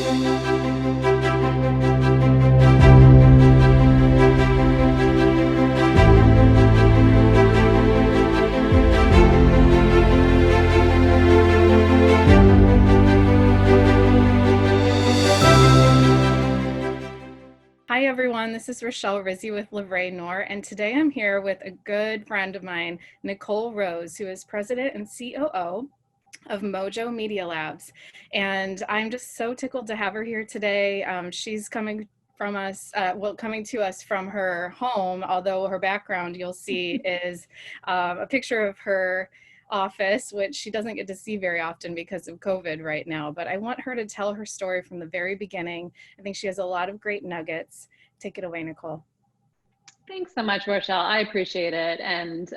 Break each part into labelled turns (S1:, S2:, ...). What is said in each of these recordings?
S1: Hi everyone, this is Rochelle Rizzi with Vrai, and today I'm here with a good friend of mine, Nikole Rose, who is president and COO of Mojo Media Labs. And I'm just so tickled to have her here today. She's coming coming to us from her home, although her background you'll see is a picture of her office, which she doesn't get to see very often because of COVID right now. But I want her to tell her story from the very beginning. I think she has a lot of great nuggets. Take it away, Nikole.
S2: Thanks so much, Rochelle. I appreciate it. And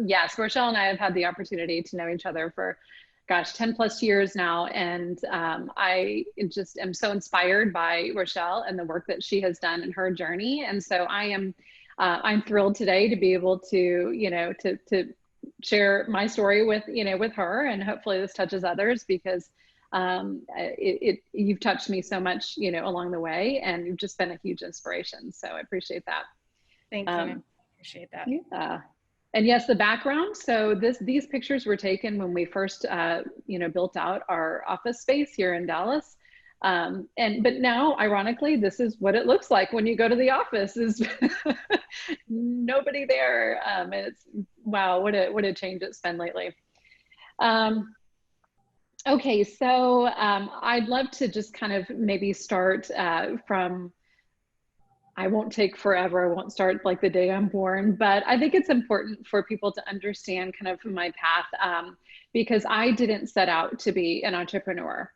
S2: yes, Rochelle and I have had the opportunity to know each other for, 10 plus years now. And I just am so inspired by Rochelle and the work that she has done in her journey. And so I'm thrilled today to be able to, to share my story with, with her, and hopefully this touches others, because you've touched me so much, along the way, and you've just been a huge inspiration. So I appreciate that.
S1: Thank you. I appreciate that.
S2: Yeah. And yes, the background. So these pictures were taken when we first, built out our office space here in Dallas. But now, ironically, this is what it looks like when you go to the office. Is nobody there. And it's, wow, what a change it's been lately. Okay, so I'd love to just kind of maybe start from, I won't take forever. I won't start like the day I'm born, but I think it's important for people to understand kind of my path, because I didn't set out to be an entrepreneur.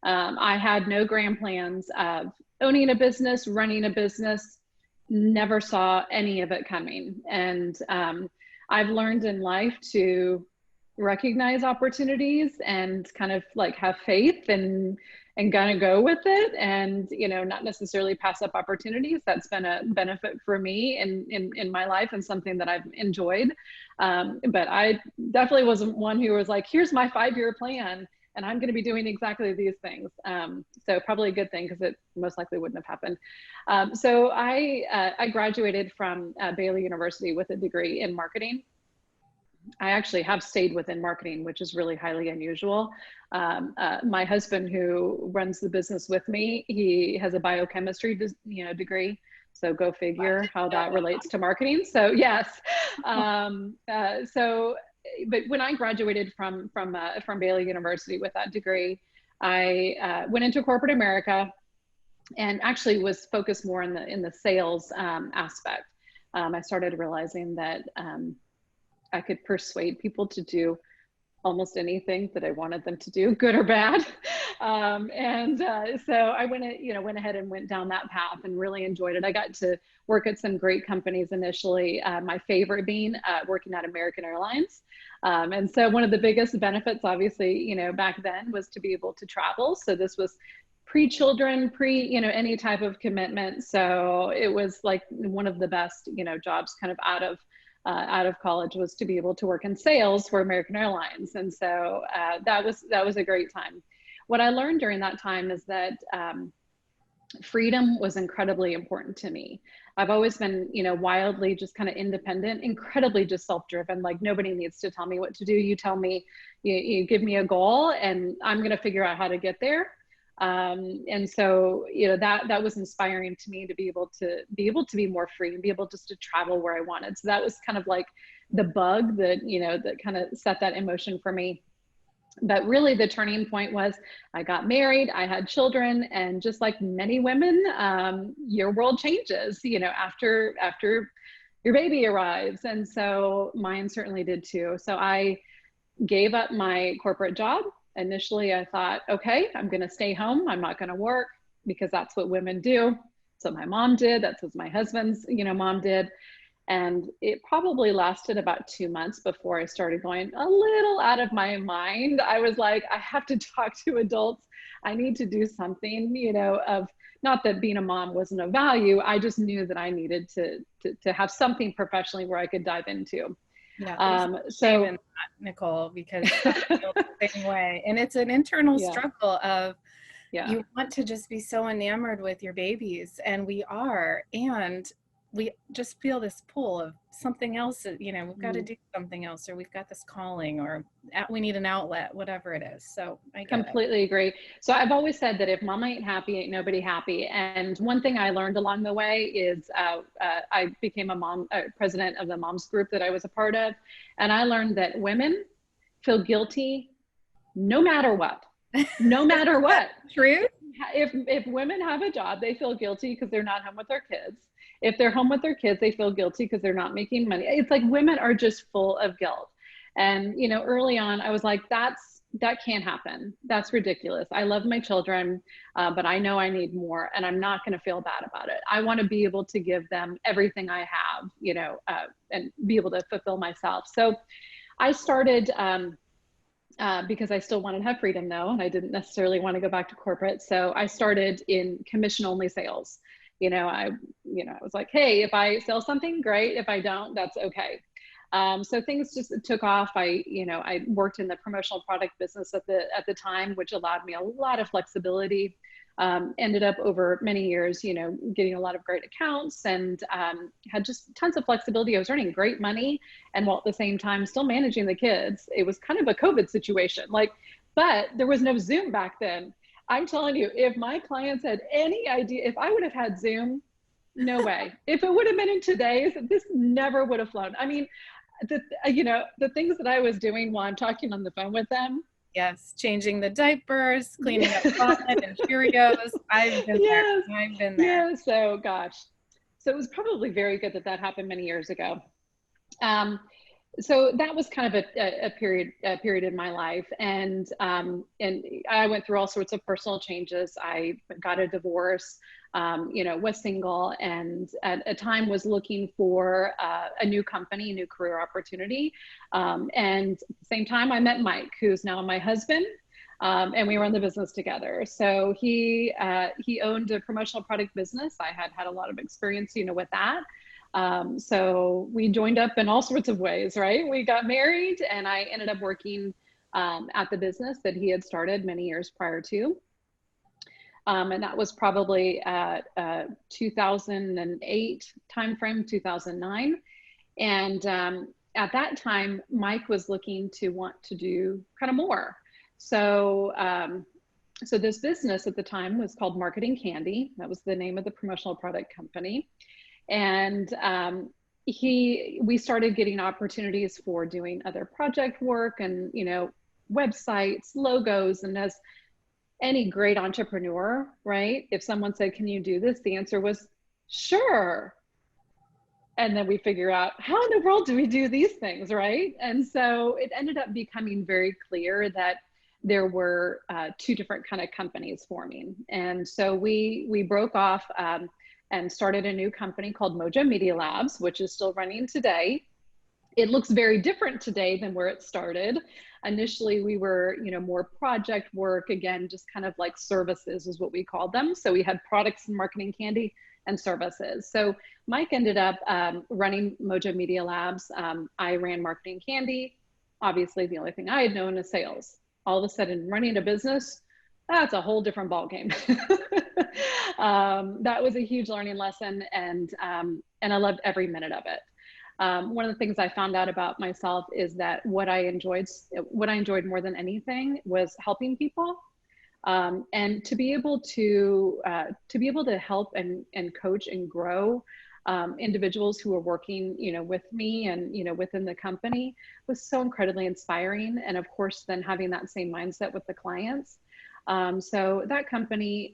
S2: I had no grand plans of owning a business, running a business, never saw any of it coming. And I've learned in life to recognize opportunities and kind of like have faith and gonna go with it, and not necessarily pass up opportunities. That's been a benefit for me in my life, and something that I've enjoyed. But I definitely wasn't one who was like, here's my 5-year plan and I'm going to be doing exactly these things. So probably a good thing, because it most likely wouldn't have happened. So I graduated from Baylor University with a degree in marketing. I actually have stayed within marketing, which is really highly unusual. My husband, who runs the business with me, he has a biochemistry degree. So go figure how that relates to marketing. So yes. But when I graduated from Baylor University with that degree, I went into corporate America, and actually was focused more in the sales aspect. I started realizing that I could persuade people to do almost anything that I wanted them to do, good or bad. So I went ahead and went down that path and really enjoyed it. I got to work at some great companies initially, my favorite being working at American Airlines. And so one of the biggest benefits, obviously, back then, was to be able to travel. So this was pre-children, any type of commitment. So it was like one of the best, jobs kind of out of college, was to be able to work in sales for American Airlines. And so that was a great time. What I learned during that time is that freedom was incredibly important to me. I've always been, wildly just kind of independent, incredibly just self-driven. Like, nobody needs to tell me what to do. You tell me, you give me a goal, and I'm going to figure out how to get there. And so, that was inspiring to me, to be able to be more free and be able just to travel where I wanted. So that was kind of like the bug that, that kind of set that in motion for me. But really the turning point was I got married, I had children, and just like many women, your world changes, after your baby arrives. And so mine certainly did too. So I gave up my corporate job. Initially, I thought, okay, I'm going to stay home. I'm not going to work, because that's what women do. So my mom did. That's what my husband's, mom did. And it probably lasted about 2 months before I started going a little out of my mind. I was like, I have to talk to adults. I need to do something, of, not that being a mom wasn't of value. I just knew that I needed to have something professionally where I could dive into.
S1: Yeah, so in that, Nikole, because I feel the same way, and it's an internal struggle of,
S2: Yeah.
S1: you want to just be so enamored with your babies, and we are, and we just feel this pull of something else that, we've got to
S2: Mm.
S1: do something else, or we've got this calling, or we need an outlet, whatever it is. So I get it.
S2: Completely agree. So I've always said that if mama ain't happy, ain't nobody happy. And one thing I learned along the way is I became a mom, president of the moms group that I was a part of. And I learned that women feel guilty no matter what, no
S1: Is
S2: matter
S1: that
S2: what.
S1: true?
S2: If women have a job, they feel guilty because they're not home with their kids. If they're home with their kids, they feel guilty because they're not making money. It's like women are just full of guilt. And early on, I was like, that can't happen. That's ridiculous. I love my children, but I know I need more, and I'm not going to feel bad about it. I want to be able to give them everything I have, and be able to fulfill myself. So I started. Because I still wanted to have freedom though, and I didn't necessarily want to go back to corporate. So I started in commission only sales. I was like, hey, if I sell something, great. If I don't, that's okay. So things just took off. I worked in the promotional product business at the time, which allowed me a lot of flexibility. Ended up over many years, getting a lot of great accounts, and had just tons of flexibility. I was earning great money, and while at the same time still managing the kids. It was kind of a COVID situation, but there was no Zoom back then. I'm telling you, if my clients had any idea, if I would have had Zoom, no way. If it would have been in today's, this never would have flown. I mean, the things that I was doing while I'm talking on the phone with them.
S1: Yes, changing the diapers, cleaning up vomit and Cheerios. I've been there.
S2: Yes.
S1: I've been there.
S2: Yeah. So gosh. So it was probably very good that happened many years ago. So that was kind of a period in my life, and I went through all sorts of personal changes. I got a divorce, was single, and at a time was looking for a new company, a new career opportunity. And at the same time, I met Mike, who's now my husband. And we were in the business together. So he owned a promotional product business. I had a lot of experience, with that. So we joined up in all sorts of ways, right? We got married, and I ended up working at the business that he had started many years prior to. And that was probably 2008 timeframe, 2009. And at that time, Mike was looking to want to do kind of more. So, so this business at the time was called Marketing Candy. That was the name of the promotional product company. And we started getting opportunities for doing other project work and, websites, logos. And as any great entrepreneur, right? If someone said, can you do this? The answer was, sure. And then we figure out, how in the world do we do these things, right? And so it ended up becoming very clear that there were two different kind of companies forming. And so we broke off and started a new company called Mojo Media Labs, which is still running today. It looks very different today than where it started. Initially, we were, more project work, again, just kind of like services is what we called them. So we had products and Marketing Candy and services. So Mike ended up running Mojo Media Labs. I ran Marketing Candy. Obviously, the only thing I had known is sales. All of a sudden, running a business, that's a whole different ballgame. That was a huge learning lesson, and I loved every minute of it. One of the things I found out about myself is that what I enjoyed more than anything was helping people, and to be able to help and coach and grow individuals who are working, with me and, within the company was so incredibly inspiring. And of course, then having that same mindset with the clients. So that company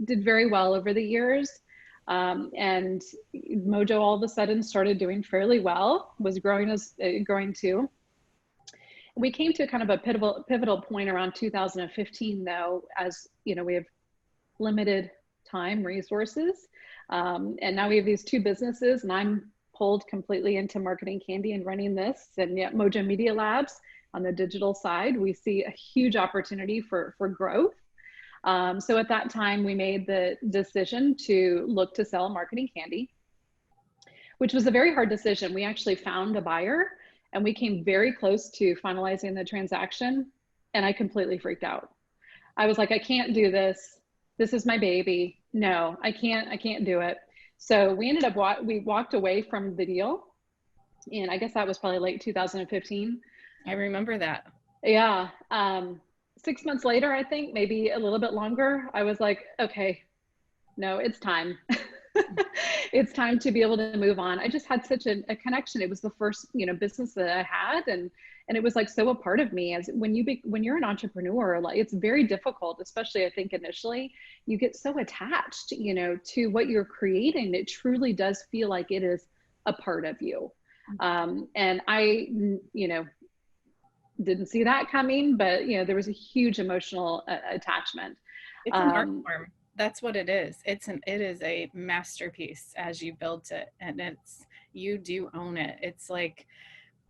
S2: did very well over the years. And Mojo all of a sudden started doing fairly well, was growing too. We came to kind of a pivotal point around 2015 though, as we have limited time, resources. And now we have these two businesses, and I'm pulled completely into Marketing Candy and running this, and yet Mojo Media Labs on the digital side, we see a huge opportunity for growth. So at that time, we made the decision to look to sell Marketing Candy, which was a very hard decision. We actually found a buyer, and we came very close to finalizing the transaction, and I completely freaked out. I was like, I can't do this. This is my baby. No, I can't do it. So we ended up, we walked away from the deal. And I guess that was probably late 2015.
S1: I remember that.
S2: Yeah. 6 months later, I think maybe a little bit longer, I was like, okay, no, it's time. It's time to be able to move on. I just had such a connection. It was the first, business that I had, and it was like so a part of me. As when you're an entrepreneur, like it's very difficult, especially I think initially, you get so attached, to what you're creating. It truly does feel like it is a part of you. And I, didn't see that coming, but there was a huge emotional attachment.
S1: It's an art form. That's what it is. It is a masterpiece as you built it, and you do own it. It's like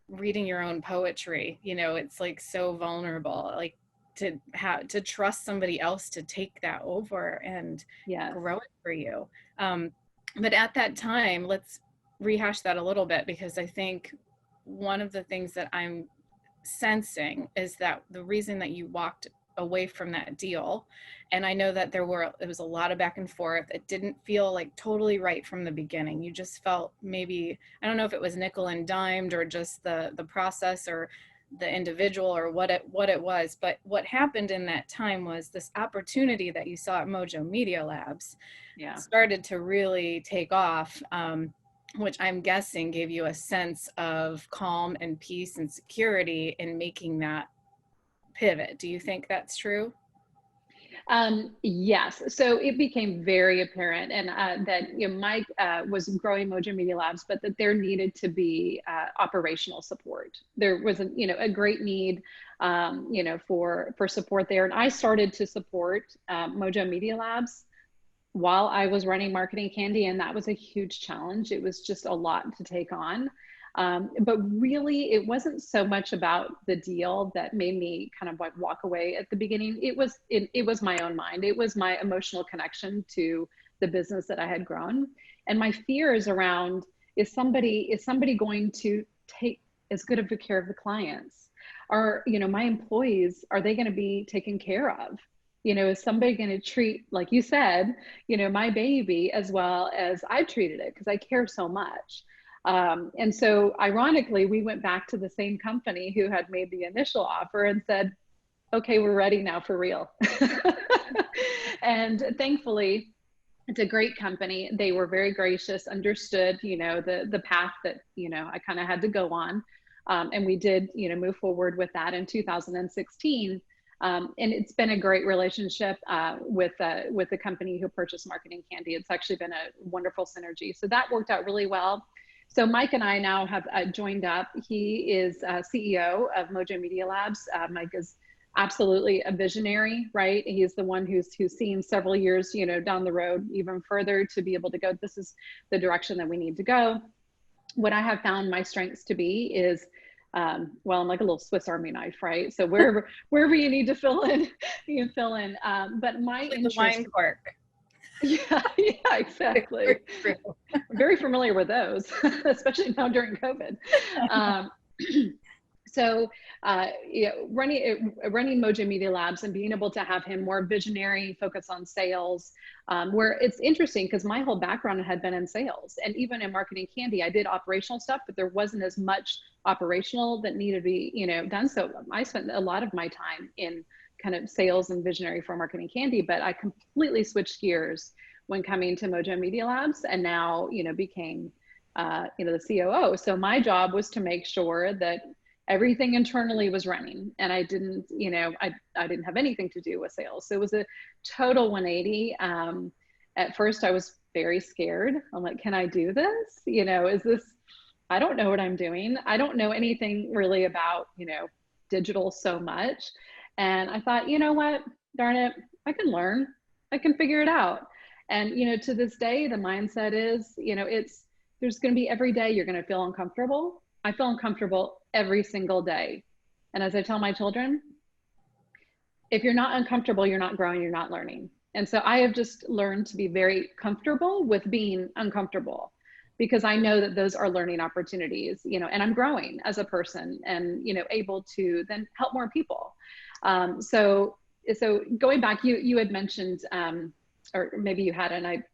S1: reading your own poetry. It's like so vulnerable. Like to trust somebody else to take that over and
S2: Yes.
S1: grow it for you. But at that time, let's rehash that a little bit, because I think one of the things that I'm sensing is that the reason that you walked away from that deal, and I know that it was a lot of back and forth. It didn't feel like totally right from the beginning. You just felt, maybe, I don't know if it was nickel and dimed or just the process or the individual or what it was, but what happened in that time was this opportunity that you saw at Mojo Media Labs started to really take off, which I'm guessing gave you a sense of calm and peace and security in making that pivot. Do you think that's true?
S2: Yes. So it became very apparent, and that Mike was growing Mojo Media Labs, but that there needed to be operational support. There was a great need, for support there, and I started to support Mojo Media Labs while I was running Marketing Candy, and that was a huge challenge. It was just a lot to take on. But really, it wasn't so much about the deal that made me kind of like walk away at the beginning. It was my own mind. It was my emotional connection to the business that I had grown, and my fears around, is somebody going to take as good of a care of the clients? Are my employees, are they going to be taken care of? Is somebody going to treat, like you said, my baby as well as I treated it, because I care so much. And so ironically, we went back to the same company who had made the initial offer and said, okay, we're ready now for real. And thankfully, it's a great company. They were very gracious, understood, the path that, I kind of had to go on. And we did, move forward with that in 2016. And it's been a great relationship with the company who purchased Marketing Candy. It's actually been a wonderful synergy. So that worked out really well. So Mike and I now have joined up. He is CEO of Mojo Media Labs. Mike is absolutely a visionary, right? He's the one who's seen several years, down the road, even further, to be able to go, this is the direction that we need to go. What I have found my strengths to be is, well, I'm like a little Swiss Army knife, right? So wherever you need to fill in, you can fill in. But my
S1: like
S2: interest,
S1: the wine cork.
S2: Yeah, exactly. Very familiar with those, especially now during COVID. So, running Mojo Media Labs and being able to have him more visionary, focus on sales, where it's interesting because my whole background had been in sales, and even in Marketing Candy, I did operational stuff, but there wasn't as much operational that needed to be, done. So I spent a lot of my time in kind of sales and visionary for Marketing Candy, but I completely switched gears when coming to Mojo Media Labs, and now, became, the COO. So my job was to make sure that everything internally was running, and I didn't, I didn't have anything to do with sales. So it was a total 180. At first I was very scared. I'm like, can I do this? Is this, I don't know what I'm doing. I don't know anything really about, digital so much. And I thought, you know what, darn it, I can learn, I can figure it out. And, to this day, the mindset is, there's going to be every day you're going to feel uncomfortable. I feel uncomfortable every single day. And as I tell my children, if you're not uncomfortable, you're not growing, you're not learning. And so I have just learned to be very comfortable with being uncomfortable, because I know that those are learning opportunities, and I'm growing as a person and, able to then help more people. So So going back, you had mentioned, or maybe you hadn't,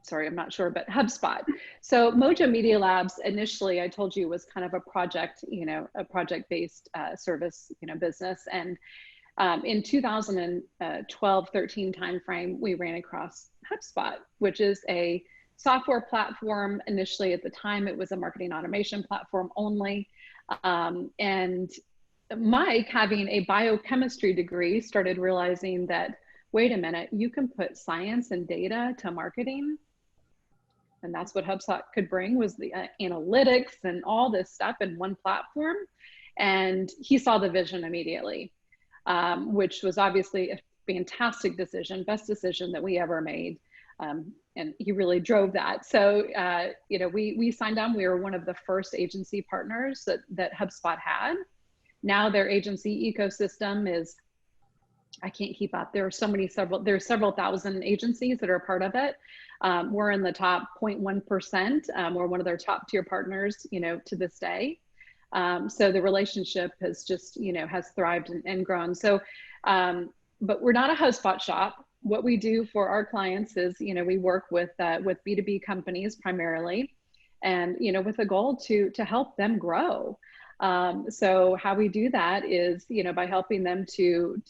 S2: sorry, I'm not sure, but HubSpot. So Mojo Media Labs initially, I told you, was kind of a project, a project-based service, business. And in 2012-13 timeframe, we ran across HubSpot, which is a software platform. Initially, at the time, it was a marketing automation platform only. And Mike, having a biochemistry degree, started realizing that, wait a minute, you can put science and data to marketing. And that's what HubSpot could bring, was the analytics and all this stuff in one platform. And he saw the vision immediately, which was obviously a fantastic decision, best decision that we ever made. And he really drove that. So, we signed on. We were one of the first agency partners that HubSpot had. Now their agency ecosystem is, I can't keep up. There's several thousand agencies that are a part of it. We're in the top 0.1%. We're one of their top tier partners, to this day. So the relationship has just, has thrived and grown. So, but we're not a HubSpot shop. What we do for our clients is, we work with B2B companies primarily, and, with a goal to help them grow. So how we do that is, by helping them to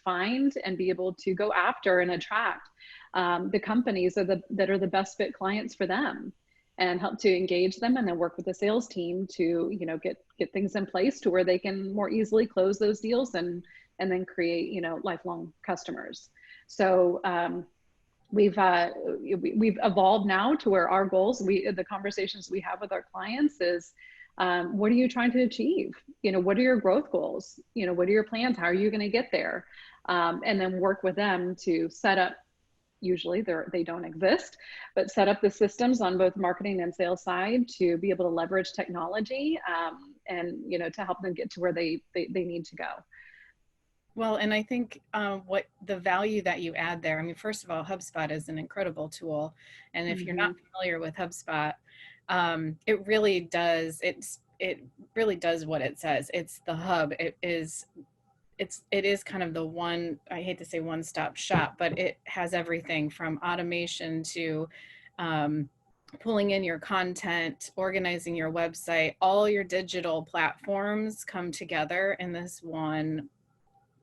S2: find and be able to go after and attract the companies that are the best fit clients for them, and help to engage them, and then work with the sales team to, get things in place to where they can more easily close those deals and then create, lifelong customers. So we've evolved now to where our goals, the conversations we have with our clients is, what are you trying to achieve? What are your growth goals? What are your plans? How are you going to get there? And then work with them to set up, usually they don't exist, but set up the systems on both marketing and sales side to be able to leverage technology, and, to help them get to where they need to go.
S1: Well, and I think what the value that you add there, I mean, first of all, HubSpot is an incredible tool. And if you're not familiar with HubSpot, it really does, it really does what it says. It's the hub. It is kind of the one, I hate to say one-stop shop, but it has everything from automation to pulling in your content, organizing your website. All your digital platforms come together in this one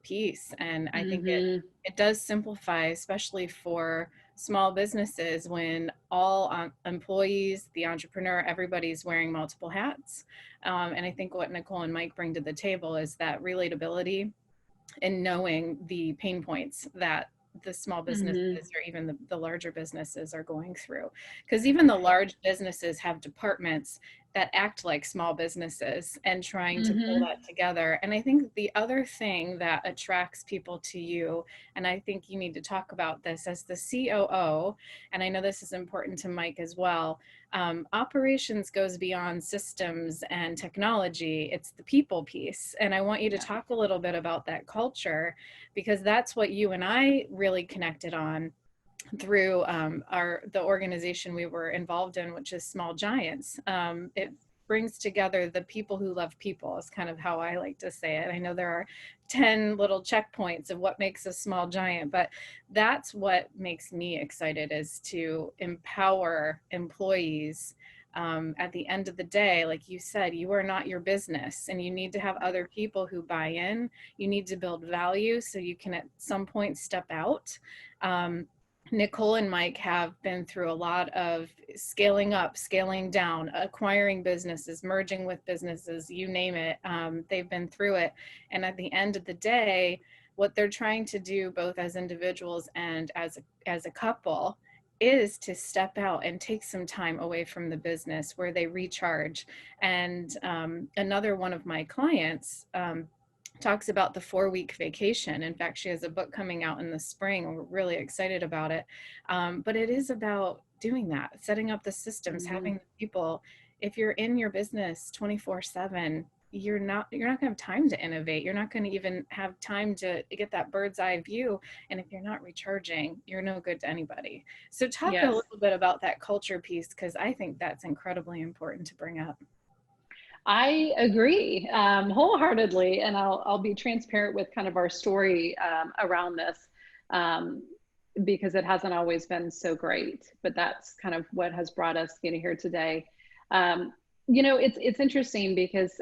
S1: piece. And I think it does simplify, especially for small businesses, when all employees, the entrepreneur, everybody's wearing multiple hats. And I think what Nikole and Mike bring to the table is that relatability and knowing the pain points that the small businesses or even the larger businesses are going through. Because even the large businesses have departments that act like small businesses, and trying to pull that together. And I think the other thing that attracts people to you, and I think you need to talk about this as the COO, and I know this is important to Mike as well, operations goes beyond systems and technology. It's the people piece. And I want you to talk a little bit about that culture, because that's what you and I really connected on through the organization we were involved in, which is Small Giants. It brings together the people who love people, is kind of how I like to say it. I know there are 10 little checkpoints of what makes a small giant, but that's what makes me excited, is to empower employees. At the end of the day, like you said, you are not your business, and you need to have other people who buy in. You need to build value so you can at some point step out. Nikole and Mike have been through a lot of scaling up, scaling down, acquiring businesses, merging with businesses, you name it. They've been through it. And at the end of the day, what they're trying to do, both as individuals and as a couple, is to step out and take some time away from the business where they recharge. And another one of my clients, talks about the 4-week vacation. In fact, she has a book coming out in the spring, and we're really excited about it. But it is about doing that, setting up the systems, having people. If you're in your business 24/7, you're not going to have time to innovate. You're not going to even have time to get that bird's eye view. And if you're not recharging, you're no good to anybody. So talk a little bit about that culture piece, because I think that's incredibly important to bring up.
S2: I agree wholeheartedly, and I'll be transparent with kind of our story around this, um, because it hasn't always been so great, but that's kind of what has brought us, here today. Um, it's interesting because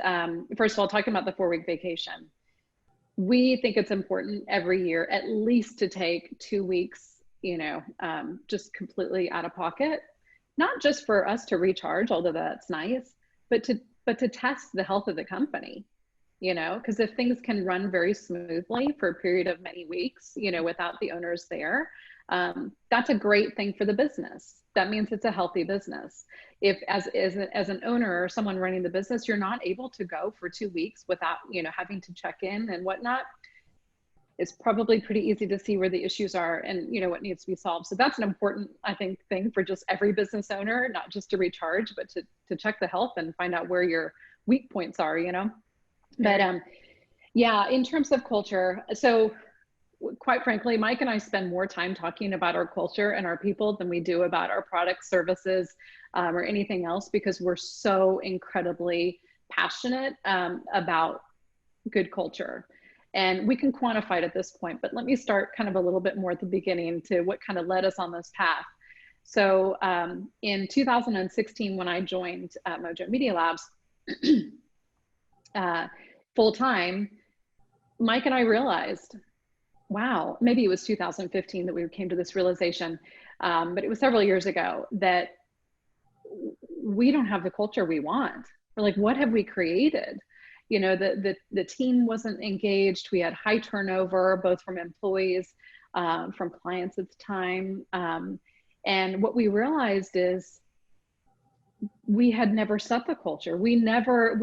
S2: first of all, talking about the 4-week vacation, we think it's important every year at least to take 2 weeks, just completely out of pocket, not just for us to recharge, although that's nice, but to test the health of the company, because if things can run very smoothly for a period of many weeks, without the owners there, that's a great thing for the business. That means it's a healthy business. If as an owner or someone running the business, you're not able to go for 2 weeks without, having to check in and whatnot, it's probably pretty easy to see where the issues are and, what needs to be solved. So that's an important, I think, thing for just every business owner, not just to recharge, but to check the health and find out where your weak points are, But yeah, in terms of culture, so quite frankly, Mike and I spend more time talking about our culture and our people than we do about our products, services, or anything else, because we're so incredibly passionate about good culture. And we can quantify it at this point, but let me start kind of a little bit more at the beginning to what kind of led us on this path. So in 2016, when I joined Mojo Media Labs full time, Mike and I realized, wow, maybe it was 2015 that we came to this realization, but it was several years ago, that we don't have the culture we want. We're like, what have we created? The team wasn't engaged. We had high turnover, both from employees, from clients at the time. And what we realized is we had never set the culture. We never,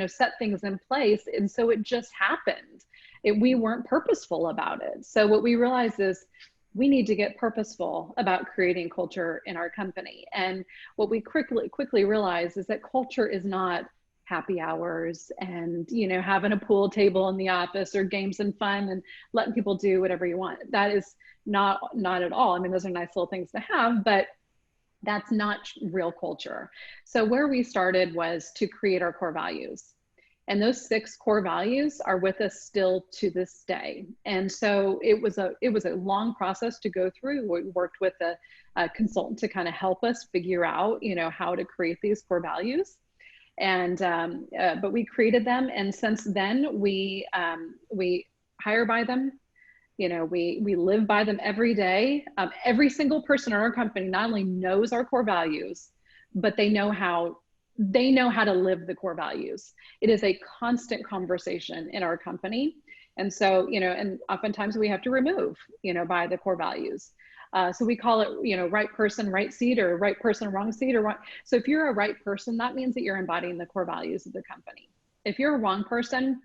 S2: set things in place. And so it just happened. We weren't purposeful about it. So what we realized is we need to get purposeful about creating culture in our company. And what we quickly realized is that culture is not happy hours and, having a pool table in the office or games and fun and letting people do whatever you want. That is not at all. I mean, those are nice little things to have, but that's not real culture. So where we started was to create our core values. And those 6 core values are with us still to this day. And so it was a long process to go through. We worked with a consultant to kind of help us figure out, how to create these core values. And but we created them, and since then we hire by them. We live by them every day. Every single person in our company not only knows our core values, but they know how to live the core values. It is a constant conversation in our company. And so, and oftentimes we have to remove, by the core values. So we call it, right person, right seat, or right person, wrong seat, or wrong. So if you're a right person, that means that you're embodying the core values of the company. If you're a wrong person,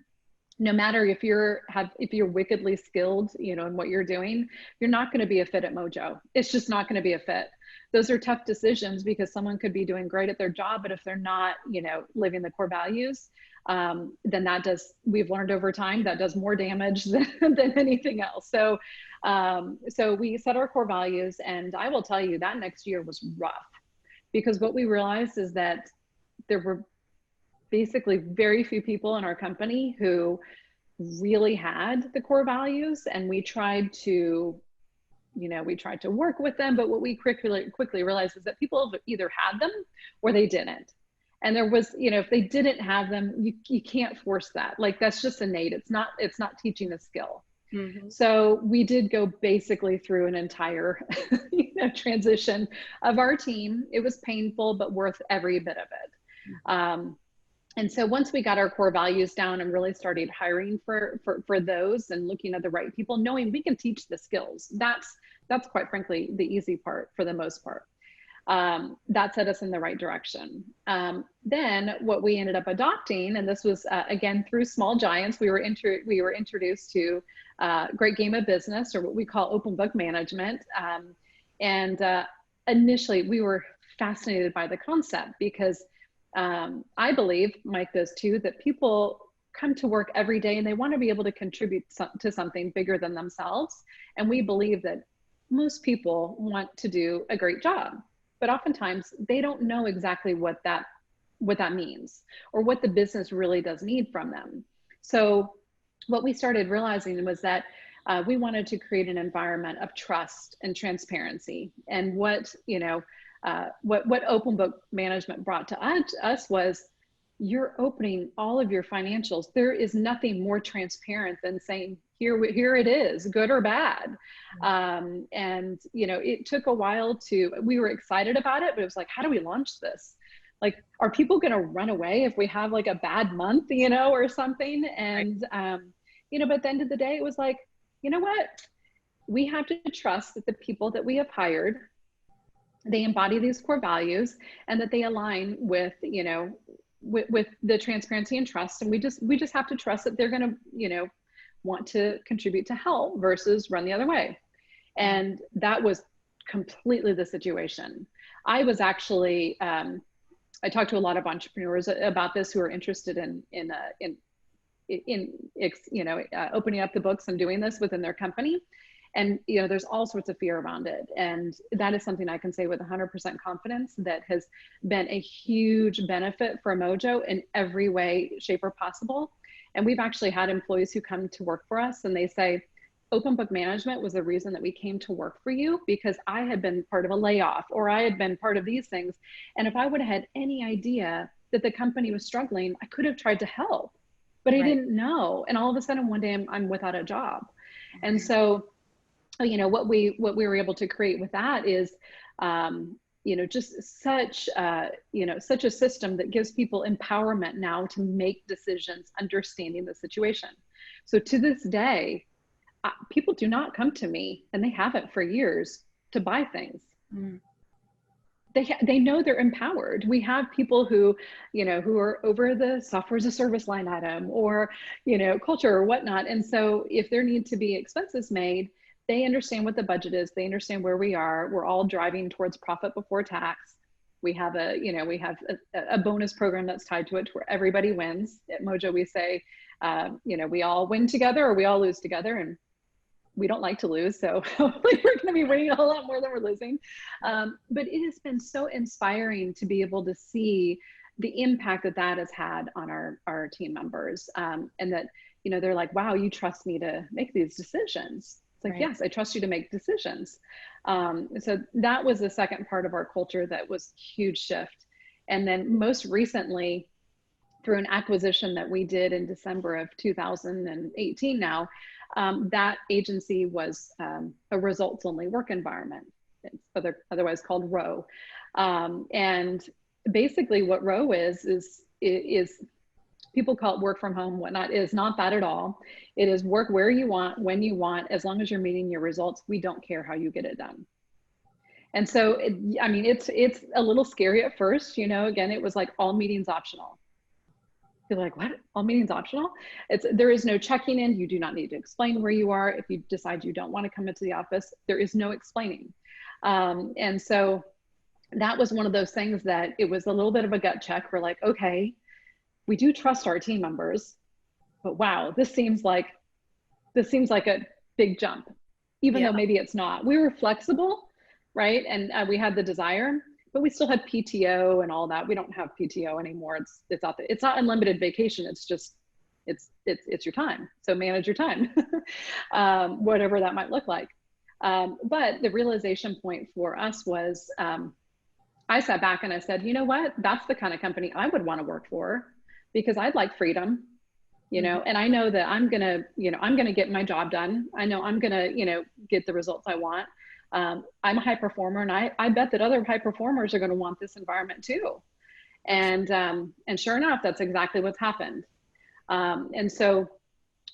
S2: no matter if you're wickedly skilled, in what you're doing, you're not going to be a fit at Mojo. It's just not going to be a fit. Those are tough decisions because someone could be doing great at their job, but if they're not, living the core values, then we've learned over time that does more damage than anything else. So, so we set our core values, and I will tell you that next year was rough, because what we realized is that there were basically very few people in our company who really had the core values, and we tried to work with them, but what we quickly realized is that people either had them or they didn't. And there was, if they didn't have them, you can't force that. Like, that's just innate. It's not teaching a skill. Mm-hmm. So we did go basically through an entire transition of our team. It was painful, but worth every bit of it. And so once we got our core values down and really started hiring for those and looking at the right people, knowing we can teach the skills, that's quite frankly the easy part for the most part. That set us in the right direction. Then what we ended up adopting, and this was again through small giants, we were introduced to Great Game of Business, or what we call open book management. And initially we were fascinated by the concept because I believe, Mike does too, that people come to work every day and they want to be able to contribute to something bigger than themselves. And we believe that most people want to do a great job, but oftentimes they don't know exactly what what that means or what the business really does need from them. So what we started realizing was that we wanted to create an environment of trust and transparency. And what, what open book management brought to us was, you're opening all of your financials. There is nothing more transparent than saying, here it is, good or bad. And, it took a while we were excited about it, but it was like, how do we launch this? Like, are people going to run away if we have like a bad month, or something? And, but at the end of the day, it was like, you know what? We have to trust that the people that we have hired, they embody these core values and that they align with, with the transparency and trust. And we just have to trust that they're going to, want to contribute to help versus run the other way. And that was completely the situation. I was actually, I talked to a lot of entrepreneurs about this who are interested in opening up the books and doing this within their company. And, there's all sorts of fear around it. And that is something I can say with 100% confidence that has been a huge benefit for Mojo in every way, shape, or possible. And we've actually had employees who come to work for us and they say, open book management was the reason that we came to work for you, because I had been part of a layoff or I had been part of these things. And if I would have had any idea that the company was struggling, I could have tried to help, but I didn't know. And all of a sudden one day I'm without a job. And so, what we were able to create with that is, just such a system that gives people empowerment now to make decisions, understanding the situation. So to this day, people do not come to me, and they haven't for years, to buy things. They know they're empowered. We have people who, who are over the software as a service line item or, culture or whatnot. And so if there need to be expenses made, they understand what the budget is. They understand where we are. We're all driving towards profit before tax. We have a bonus program that's tied to it where everybody wins. At Mojo, we say, we all win together or we all lose together. And we don't like to lose. So hopefully we're going to be winning a whole lot more than we're losing. But it has been so inspiring to be able to see the impact that has had on our team members. And that, they're like, wow, you trust me to make these decisions. It's like, yes, I trust you to make decisions. So that was the second part of our culture that was a huge shift. And then most recently, through an acquisition that we did in December of 2018 now, that agency was a results-only work environment. It's otherwise called Row. And basically what Row is people call it work from home, whatnot. It is not that at all. It is work where you want, when you want, as long as you're meeting your results. We don't care how you get it done. And so, it's a little scary at first, again, it was like all meetings optional. You're like, what? All meetings optional? There is no checking in. You do not need to explain where you are. If you decide you don't want to come into the office, there is no explaining. And so that was one of those things that it was a little bit of a gut check. We're like, okay, we do trust our team members, but wow, this seems like a big jump, even though maybe it's not. We were flexible, right? And we had the desire, but we still had PTO and all that. We don't have PTO anymore. It's not unlimited vacation. It's just, it's your time. So manage your time, whatever that might look like. But the realization point for us was, I sat back and I said, you know what? That's the kind of company I would want to work for, because I'd like freedom, and I know that I'm going to get my job done. I know I'm going to, get the results I want. I'm a high performer, and I bet that other high performers are going to want this environment too. And sure enough, that's exactly what's happened. And so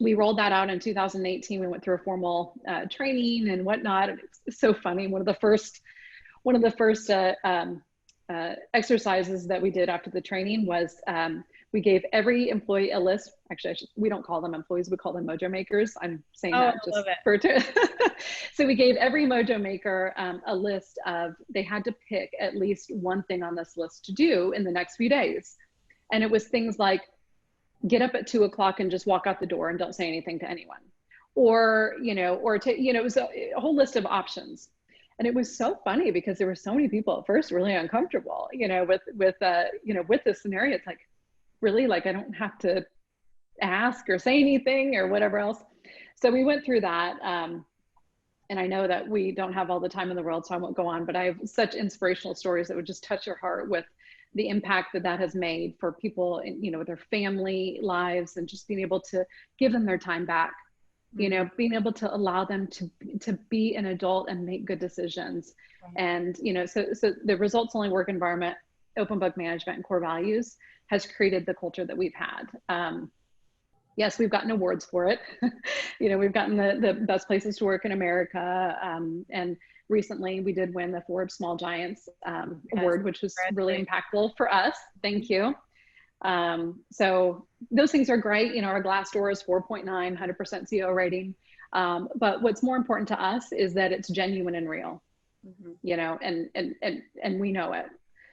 S2: we rolled that out in 2018. We went through a formal training and whatnot. It's so funny. One of the first exercises that we did after the training was we gave every employee a list. Actually, we don't call them employees, we call them Mojo makers. I'm saying that just for so we gave every Mojo maker a list of, they had to pick at least one thing on this list to do in the next few days. And it was things like, get up at 2 o'clock and just walk out the door and don't say anything to anyone. Or, it was a whole list of options. And it was so funny because there were so many people at first really uncomfortable, with this scenario. It's like, really, like, I don't have to ask or say anything or whatever else. So we went through that. And I know that we don't have all the time in the world, so I won't go on, but I have such inspirational stories that would just touch your heart with the impact that that has made for people in, with their family lives, and just being able to give them their time back, being able to allow them to be an adult and make good decisions.
S1: Right.
S2: And, so the results only work environment, open book management, and core values has created the culture that we've had. Yes, we've gotten awards for it. We've gotten the best places to work in America. And recently we did win the Forbes Small Giants award, which was really impactful for us. Thank you. So those things are great. Our Glassdoor is 4.9, 100% CO rating. But what's more important to us is that it's genuine and real, and we know it.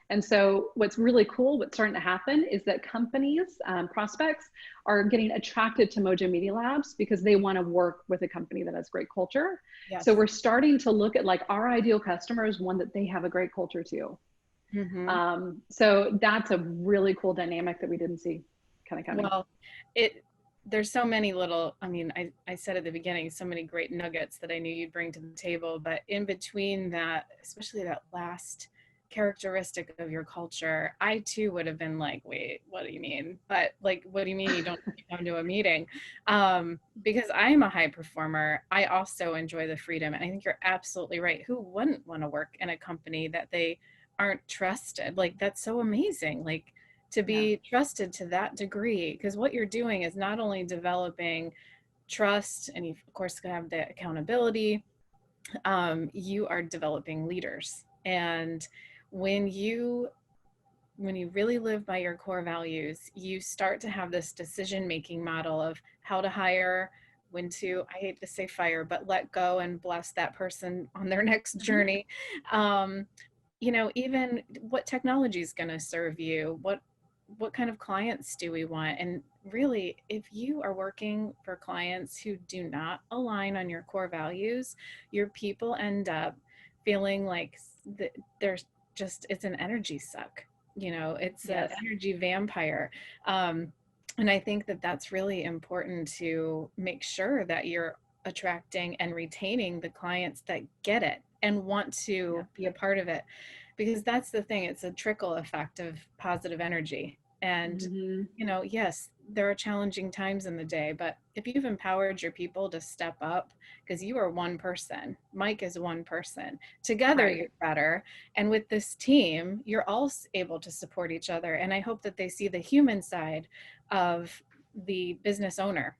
S2: And so what's really cool, what's starting to happen is that companies, prospects are getting attracted to Mojo Media Labs because they want to work with a company that has great culture.
S1: Yes.
S2: So we're starting to look at, like, our ideal customer is one that they have a great culture too. So that's a really cool dynamic that we didn't see kind of coming.
S1: Well, there's so many little, I said at the beginning, so many great nuggets that I knew you'd bring to the table, but in between that, especially that last characteristic of your culture, I too would have been like, wait, what do you mean? But like, what do you mean you don't come to a meeting? Because I am a high performer. I also enjoy the freedom. And I think you're absolutely right. Who wouldn't want to work in a company that they aren't trusted? Like, that's so amazing. Like, to be trusted to that degree, because what you're doing is not only developing trust, and you of course gonna have the accountability, you are developing leaders. And when you really live by your core values, you start to have this decision-making model of how to hire, when to, I hate to say fire, but let go and bless that person on their next journey. Even what technology is going to serve you, what kind of clients do we want? And really, if you are working for clients who do not align on your core values, your people end up feeling like there's it's an energy suck. It's an energy vampire. And I think that that's really important to make sure that you're attracting and retaining the clients that get it and want to be a part of it. Because that's the thing, it's a trickle effect of positive energy. And, yes, there are challenging times in the day, but if you've empowered your people to step up, because you are one person, Mike is one person, together you're better. And with this team, you're all able to support each other. And I hope that they see the human side of the business owner,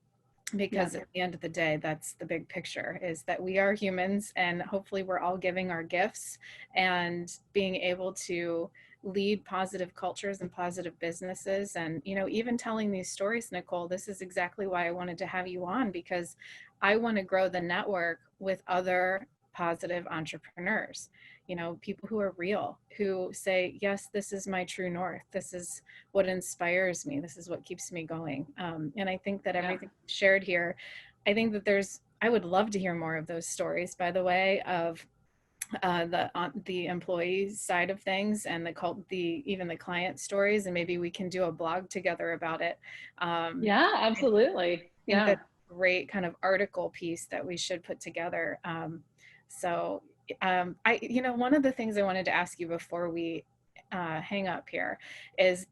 S1: because at the end of the day, that's the big picture, is that we are humans, and hopefully we're all giving our gifts and being able to lead positive cultures and positive businesses. And even telling these stories, Nikole, this is exactly why I wanted to have you on, because I want to grow the network with other positive entrepreneurs, people who are real, who say, yes, this is my true north, this is what inspires me, this is what keeps me going. And I think that everything shared here, I think that I would love to hear more of those stories, by the way, of the employee side of things, and even the client stories, and maybe we can do a blog together about it.
S2: Absolutely.
S1: I think that's a great kind of article piece that we should put together. One of the things I wanted to ask you before we hang up here is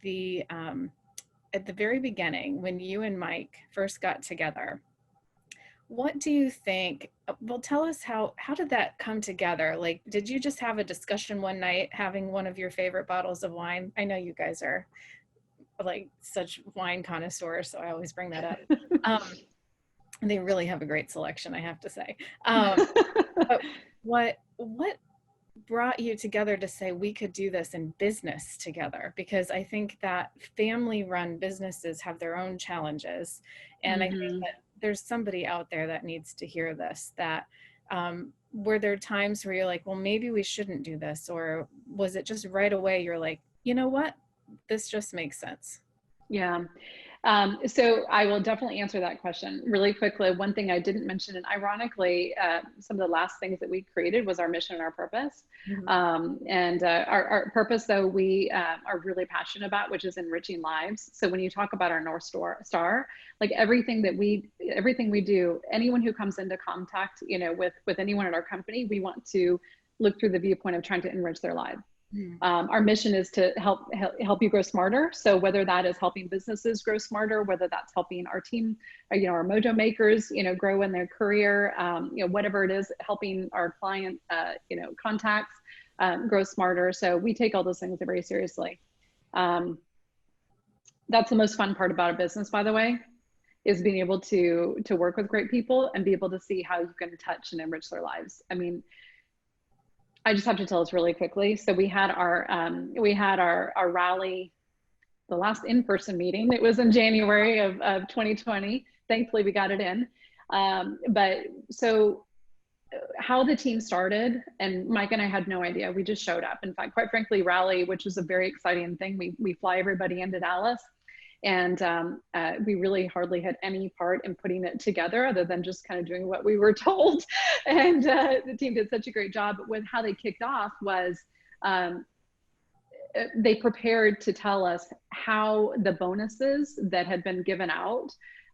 S1: at the very beginning, when you and Mike first got together, what do you think? Well, tell us how did that come together? Like, did you just have a discussion one night having one of your favorite bottles of wine? I know you guys are like such wine connoisseurs, so I always bring that up. They really have a great selection, I have to say. But what brought you together to say we could do this in business together? Because I think that family-run businesses have their own challenges, and I think that there's somebody out there that needs to hear this. That were there times where you're like, well, maybe we shouldn't do this, or was it just right away you're like, you know what, this just makes sense?
S2: So I will definitely answer that question really quickly. One thing I didn't mention, and ironically, some of the last things that we created was our mission and our purpose.
S1: Mhm.
S2: Our purpose, though, we are really passionate about, which is enriching lives. So when you talk about our North Star, like everything we do, anyone who comes into contact, with anyone at our company, we want to look through the viewpoint of trying to enrich their life.
S1: Mhm.
S2: Our mission is to help you grow smarter. So whether that is helping businesses grow smarter, whether that's helping our team, our Mojo makers, grow in their career, whatever it is, helping our client, contacts grow smarter. So we take all those things very seriously. That's the most fun part about a business, by the way, is being able to work with great people and be able to see how you can touch and enrich their lives. I mean, I just have to tell us really quickly. So we had our rally, the last in-person meeting. It was in January of 2020. Thankfully, we got it in. But so how the team started, and Mike and I had no idea. We just showed up. In fact, quite frankly, rally, which was a very exciting thing. We fly everybody into Dallas. And we really hardly had any part in putting it together other than just kind of doing what we were told. And the team did such a great job. But with how they kicked off was they prepared to tell us how the bonuses that had been given out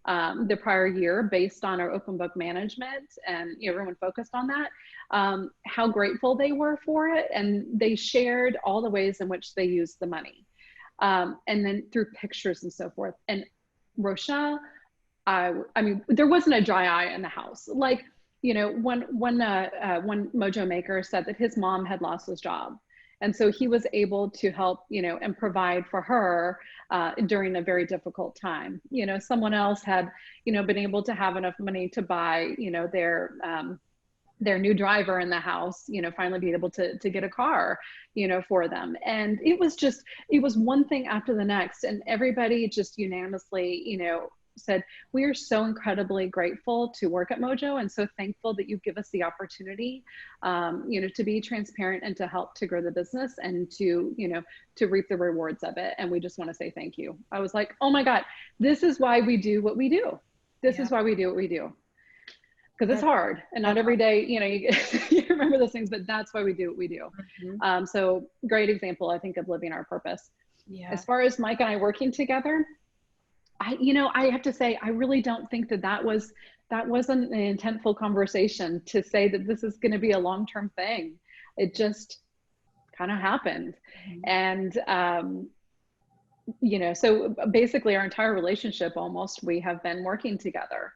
S2: the prior year based on our open book management, and everyone focused on that, how grateful they were for it. And they shared all the ways in which they used the money. And then through pictures and so forth. And Rochelle, I mean, there wasn't a dry eye in the house. Like, one Mojo maker said that his mom had lost his job. And so he was able to help, and provide for her during a very difficult time. Someone else had, been able to have enough money to buy, their new driver in the house, finally be able to get a car, for them. And it was one thing after the next. And everybody just unanimously, said, we are so incredibly grateful to work at Mojo and so thankful that you give us the opportunity, to be transparent and to help to grow the business and to reap the rewards of it. And we just want to say thank you. I was like, oh my God, this is why we do what we do. This is why we do what we do. Because it's hard and not every day, you remember those things, but that's why we do what we do.
S1: Mhm.
S2: So great example, I think, of living our purpose.
S1: Yeah.
S2: As far as Mike and I working together, I have to say, I really don't think that wasn't an intentful conversation to say that this is going to be a long-term thing. It just kind of happened.
S1: Mhm.
S2: And, so basically our entire relationship, almost, we have been working together.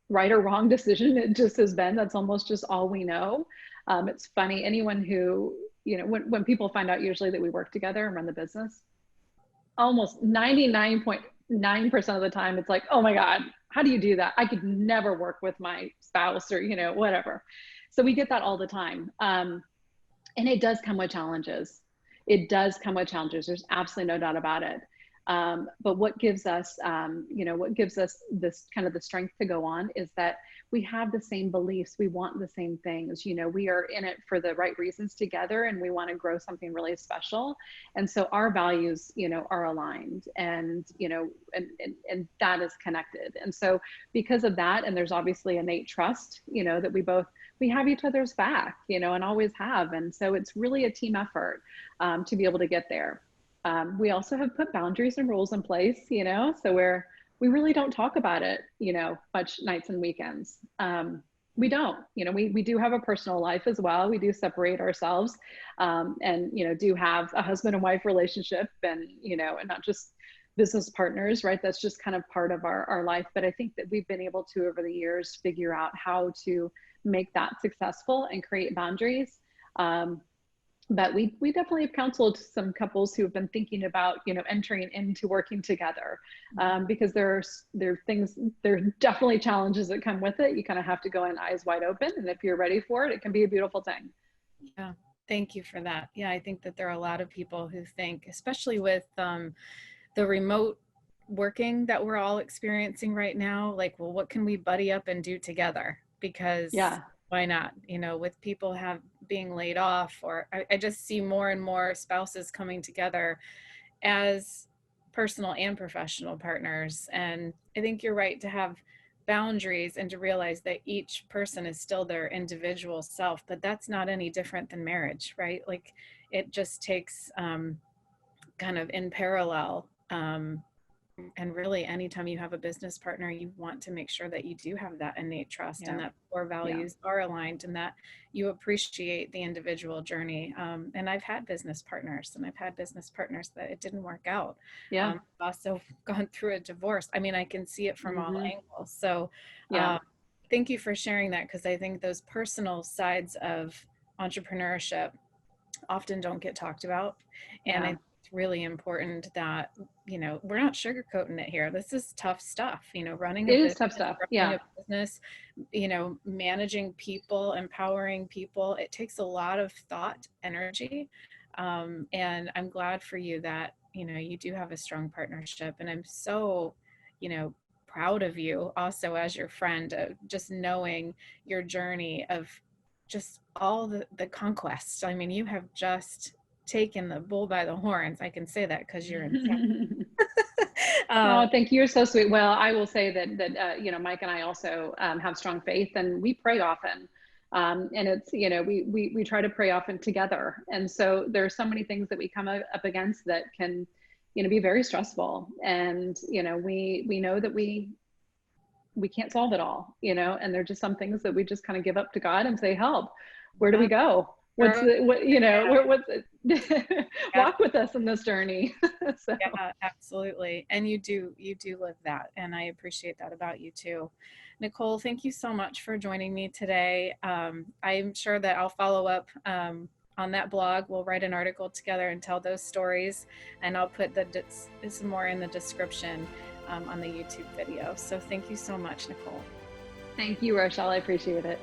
S2: Right or wrong decision, it just has been, that's almost just all we know. It's funny, anyone who, when people find out usually that we work together and run the business, almost 99.9% of the time, it's like, oh my God, how do you do that? I could never work with my spouse or, whatever. So we get that all the time. And it does come with challenges. There's absolutely no doubt about it. But what gives us, this kind of the strength to go on is that we have the same beliefs. We want the same things. We are in it for the right reasons together, and we want to grow something really special. And so our values, are aligned, and and that is connected. And so because of that, and there's obviously innate trust, that we have each other's back, and always have. And so it's really a team effort to be able to get there. We also have put boundaries and rules in place, so we really don't talk about it, much nights and weekends. We don't, we do have a personal life as well. We do separate ourselves, and, do have a husband and wife relationship, and, and not just business partners, right? That's just kind of part of our life. But I think that we've been able to, over the years, figure out how to make that successful and create boundaries. But we definitely have counseled some couples who have been thinking about, entering into working together, because there are definitely challenges that come with it. You kind of have to go in eyes wide open, and if you're ready for it, it can be a beautiful thing.
S1: Yeah, thank you for that. Yeah, I think that there are a lot of people who think, especially with the remote working that we're all experiencing right now, like, well, what can we buddy up and do together? Because
S2: Yeah.
S1: why not? With people being laid off, or I just see more and more spouses coming together as personal and professional partners. And I think you're right to have boundaries and to realize that each person is still their individual self, but that's not any different than marriage, right? Like it just takes kind of in parallel. And really, anytime you have a business partner, you want to make sure that you do have that innate trust and
S2: Yeah.
S1: that core
S2: Yeah.
S1: values are aligned and that you appreciate the individual journey. And I've had business partners and I've had business partners that it didn't work out.
S2: Yeah.
S1: I've also gone through a divorce. I mean, I can see it from all
S2: Hmm.
S1: angles. So
S2: Yeah.
S1: um, thank you for sharing that, because I think those personal sides of entrepreneurship often don't get talked about. And
S2: Yeah.
S1: it's really important that, we're not sugarcoating it here. This is tough stuff,
S2: It is tough stuff.
S1: running
S2: Yeah.
S1: a business, managing people, empowering people. It takes a lot of thought, energy. And I'm glad for you that, you do have a strong partnership. And I'm so, proud of you also as your friend, just knowing your journey of just all the conquests. I mean, you have just taken the bull by the horns. I can say that because you're in.
S2: Oh,
S1: um,
S2: thank you. You're so sweet. Well, I will say that Mike and I also have strong faith, and we pray often. And it's, we try to pray often together. And so there's so many things that we come up against that can, be very stressful. And, we know that we can't solve it all, and there's just some things that we just kind of give up to God and say, help, where do we
S1: yeah,
S2: go? What's
S1: sure.
S2: the, what, what's it?
S1: Yeah,
S2: Walk with us in this journey. So
S1: yeah, absolutely. And you do live that. And I appreciate that about you too. Nikole, thank you so much for joining me today. I'm sure that I'll follow up on that blog. We'll write an article together and tell those stories. And I'll put some more in the description on the YouTube video. So thank you so much, Nikole.
S2: thank you, Rochelle. I appreciate it.